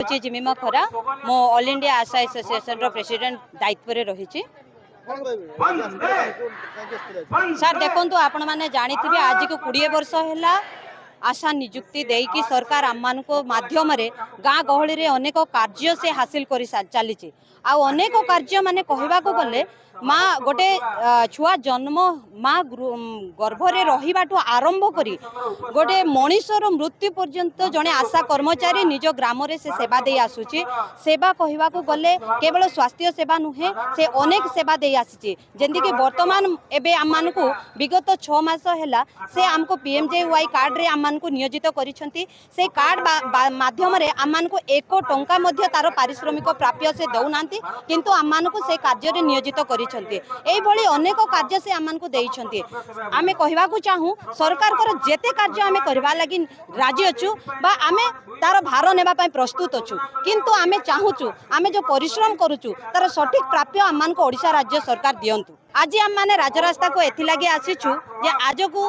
जिमिमा खरा मो all India आशा association रो president दायित्व रे रही। सर देखो आपण मैंने जानी आज को 20 वर्ष है आशा निजुक्ति देकी सरकार आम मान माध्यम गाँ गहली रे अनेक कार्य से हासिल कर चली अनेक कार्य माने कहवा गले माँ गोटे छुआ जन्म माँ गर्भरे रहीबाठू आरंभ करी गोटे मनीषर मृत्यु पर्यंत जड़े आशा कर्मचारी निज ग्राम रे से सेवा दे आसुची। सेवा कहवा गले केवल स्वास्थ्य सेवा नुहे से अनेक सेवा दे आसी जेंति कि वर्तमान एबे आम मान को विगत 6 मास है से आमको PMJY कार्ड रे आम मान को नियोजित करिसेंती। से कार्ड माध्यम रे आम मान को 1 टंका मध्य तार पारिश्रमिक प्राप्य से दौनांती किंतु आम मान को से कार्य रे नियोजित करिसेंती। अनेक कार्य से आम को देइछंती। आमे कहवा चाहूँ सरकार कर जेते कार्य आमे करबा लगी राजी अच्छु बा आमे तार भार नेबा पई प्रस्तुत अच्छु किंतु आमे चाहूचु आमे जो परिश्रम करूचु तार सठिक प्राप्य आम मान को ओडिशा राज्य सरकार दियंतु। आज आम माने राजरास्ता को एथि लगी आसीछु जे आज को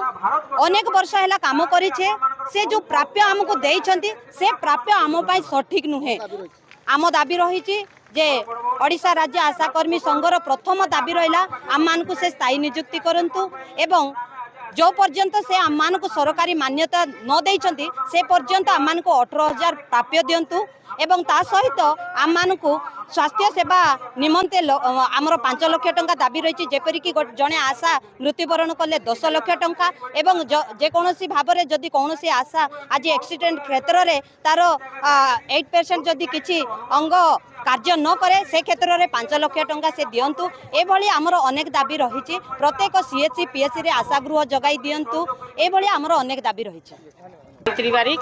अनेक वर्ष है काम करिछे से जो प्राप्य आमको देइछंती से प्राप्य आम पई सठिक नुहे। आम दाबी रही जे ओडिशा राज्य आशाकर्मी संघर प्रथम दाबी रहा आम मान को से स्थायी नियुक्ति करंतु एवं जो पर्यंत से आम मान को सरकारी मान्यता न देइछंती से पर्यंत आम मान को 18,000 प्राप्य दियंतु एवं ता सहित आम मान को स्वास्थ्य सेवा निमंते आमर 5 लाख टंका दाबी रही जेपरिक जड़े आशा मृत्युवरण कले 10 लाख टंका एवं जेकोसी भाव में जदि कौन आशा आज एक्सीडेंट क्षेत्र में तार 8% जदि किसी अंग कार्य न करे से क्षेत्र में 5 लाख टंका से दिंतु। ये आमर अनेक दाबी रही प्रत्येक CHC PSC रे आशा गृह जगाई दिंतु। ये आमर अनेक दाबी रही। बारिक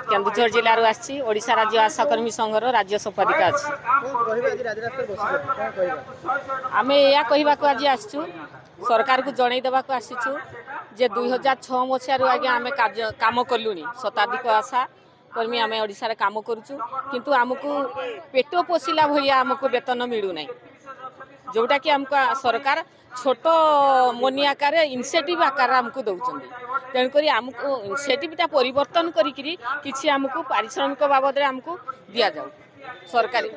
केन्दुझर जिलूर आशा राज्य आशाकर्मी संघर राज्य संपादिका अच्छी आम या कहवाक आज आसचु सरकार को जनई देवाक आसीचु जे 2006 मसीह आगे आम काम कलुनी शताधिक आशा कर्मी आम ओडिशा काम करुचु किंतु आमको पेट पोषिला भाया आमको वेतन मिलूना जोटा कि आमको सरकार छोट मनी आकार इनिशिएटिव आकार आमको दौरान तेणुक आमको इनिशिएटिवटा परिवर्तन करी आमको पारिश्रमिक बाबद आमको दि जाऊ सरकारी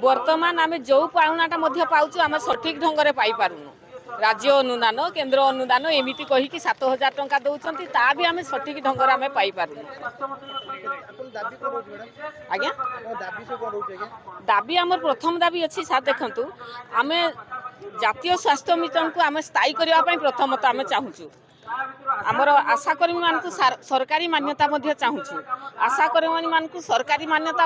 वर्तमान आम जो पाउनाटा पाऊँ आम सठिक ढंग से पाई पारुनु। राज्य अनुदान केंद्र अनुदान एमती कहीकि 7,000 टंका दौरान ता भी आम सठिक ढंग से आम पाई पारुनु। आज्ञा दाबी आम प्रथम दाबी अच्छी सार देखु आम जातीय स्वास्थ्य मिशन को आम स्थायी करने प्रथमतः आम चाहूँ आमर आशाकर्मी मान सरकारी मान्यता चाहूँ आशाकर्मी मान सरकारी मान्यता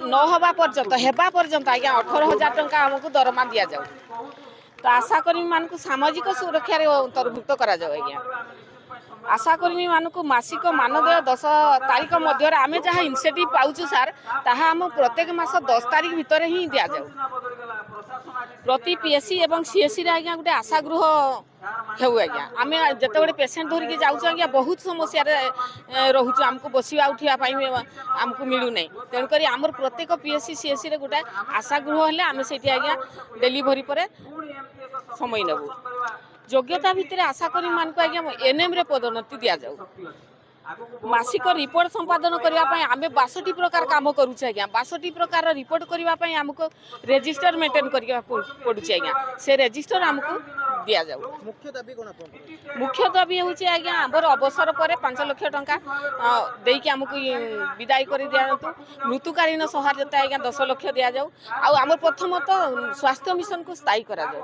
न हवा पर्यंत आज्ञा 18,000 टंका आमको दरमा दि जाऊ तो आशाकर्मी मान सामाजिक सुरक्षा अंतर्भुक्त करा जाऊ। आज्ञा आशाकर्मी मान मासिक मानदेय 10 तारीख मध्य आम जहाँ इनिशिएटिव पाऊँ सार ताहा आम प्रत्येक मास 10 तारीख भितर ही दि जाऊ। प्रति PSC एवं CSC रे आज्ञा गोटे आशा गृह हेउ आज्ञा आम जिते पेसेंट धरिकी जाऊँ आज्ञा बहुत समस्या रोचु आमको बसवा उठा आमको मिलूना तेणुक आमर प्रत्येक PSC CSC रे गोटे आशा गृह हेल्ले आम से आज्ञा डेलीभरी पर समय नेबू योग्यता भितर आशाकर्मी मान को आज्ञा NM रे पदोन्नति दि जाऊ। मासिक रिपोर्ट संपादन करने आम 62 प्रकार काम करुचे आज्ञा 62 प्रकार रिपोर्ट करने आमको रजिस्टर मेंटेन करने पड़ुचे आज्ञा से रजिस्टर आमको दि जाऊ। मुख्य दाबी हूँ आज्ञा आमर अवसर पर 5 लाख टंका देकी आमको विदाय कर दिखातु मृत्युकालीन सहायता आज्ञा 10 लाख दि जाऊ आम प्रथमतः स्वास्थ्य मिशन को स्थायी करा जाऊ।